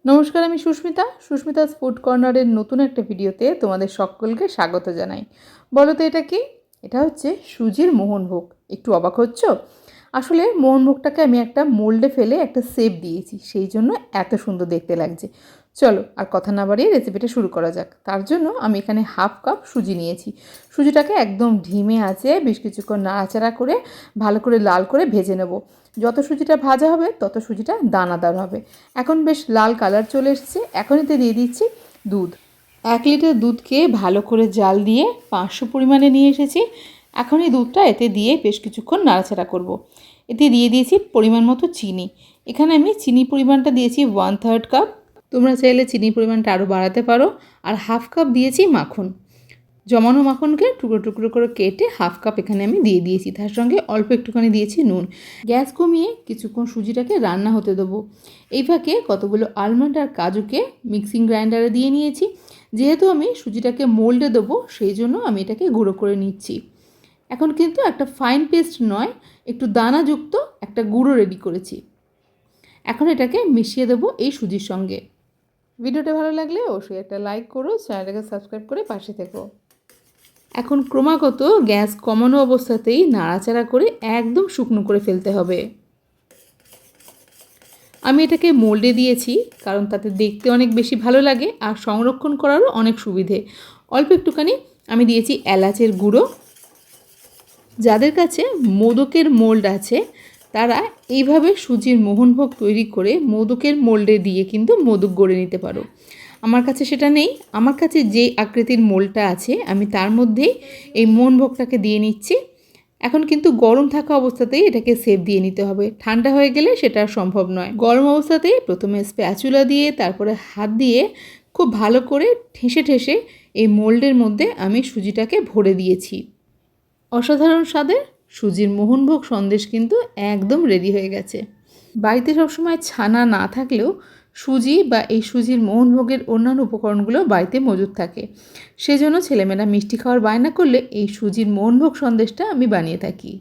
নমস্কার, আমি সুস্মিতাস ফুড কর্নারের নতুন একটা ভিডিওতে তোমাদের সকলকে স্বাগত জানাই। বলো তো এটা কি? এটা হচ্ছে সুজির মোহনভোগ। একটু অবাক হচ্ছ? আসলে মোহনভোগটাকে আমি একটা মোল্ডে ফেলে একটা শেপ দিয়েছি, সেই জন্য এত সুন্দর দেখতে লাগছে। চলো আর কথা না বাড়িয়ে রেসিপিটা শুরু করা যাক। তার জন্য আমি এখানে হাফ কাপ সুজি নিয়েছি। সুজিটাকে একদম ধিমে আঁচে বেশ কিছুক্ষণ নাড়াচাড়া করে ভালো করে লাল করে ভেজে নেব। যত সুজিটা ভাজা হবে তত সুজিটা দানাদার হবে। এখন বেশ লাল কালার চলে এসছে। এখন এতে দিয়ে দিচ্ছি দুধ। 1 লিটার দুধকে ভালো করে জাল দিয়ে 500 পরিমাণে নিয়ে এসেছি। এখন এই দুধটা এতে দিয়ে বেশ কিছুক্ষণ নাড়াচাড়া করব। এতে দিয়ে দিয়েছি পরিমাণ মতো চিনি। এখানে আমি চিনি পরিমাণটা দিয়েছি 1/3 কাপ। তোমরা চাইলে চিনির পরিমাণটা আরও বাড়াতে পারো। আর হাফ কাপ দিয়েছি মাখন। জমানো মাখনকে টুকরো টুকরো করে কেটে হাফ কাপ এখানে আমি দিয়ে দিয়েছি। তার সঙ্গে অল্প একটুখানি দিয়েছি নুন। গ্যাস কমিয়ে কিছুক্ষণ সুজিটাকে রান্না হতে দেবো। এই ফাঁকে কতগুলো আলমন্ড আর কাজুকে মিক্সিং গ্রাইন্ডারে দিয়ে নিয়েছি। যেহেতু আমি সুজিটাকে মোল্ডে দেবো, সেই জন্য আমি এটাকে গুঁড়ো করে নিচ্ছি। এখন কিন্তু একটা ফাইন পেস্ট নয়, একটু দানাযুক্ত একটা গুঁড়ো রেডি করেছি। এখন এটাকে মিশিয়ে দেবো এই সুজির সঙ্গে। ভিডিওটা ভালো লাগলে অবশ্যই একটা লাইক করো, চ্যানেলটাকে সাবস্ক্রাইব করে পাশে থেকো। এখন ক্রমাগত গ্যাস কমানো অবস্থাতেই নাড়াচাড়া করে একদম শুকনো করে ফেলতে হবে। আমি এটাকে মোল্ডে দিয়েছি কারণ তাতে দেখতে অনেক বেশি ভালো লাগে আর সংরক্ষণ করারও অনেক সুবিধে। অল্প একটুখানি আমি দিয়েছি এলাচের গুঁড়ো। যাদের কাছে মোদকের মোল্ড আছে তারা এইভাবে সুজির মোহনভোগ তৈরি করে মোদকের মোল্ডে দিয়ে কিন্তু মোদক গড়ে নিতে পারো। আমার কাছে সেটা নেই। আমার কাছে যে আকৃতির মোল্ডটা আছে আমি তার মধ্যেই এই মোহনভোগটাকে দিয়ে নিচ্ছি। এখন কিন্তু গরম থাকা অবস্থাতেই এটাকে সেপ দিয়ে নিতে হবে। ঠান্ডা হয়ে গেলে সেটা সম্ভব নয়। গরম অবস্থাতেই প্রথমে স্প্যাচুলা দিয়ে তারপরে হাত দিয়ে খুব ভালো করে ঠেসে ঠেসে এই মোল্ডের মধ্যে আমি সুজিটাকে ভরে দিয়েছি। অসাধারণ স্বাদের সুজির মোহনভোগ সন্দেশ কিন্তু একদম রেডি হয়ে গেছে। বাড়িতে সবসময় ছানা না থাকলেও সুজি বা এই সুজির মোহনভোগের অন্যান্য উপকরণগুলো বাড়িতে মজুদ থাকে। সেজন্য ছেলেমেয়েরা মিষ্টি খাওয়ার বায়না করলে এই সুজির মোহনভোগ সন্দেশটা আমি বানিয়ে থাকি।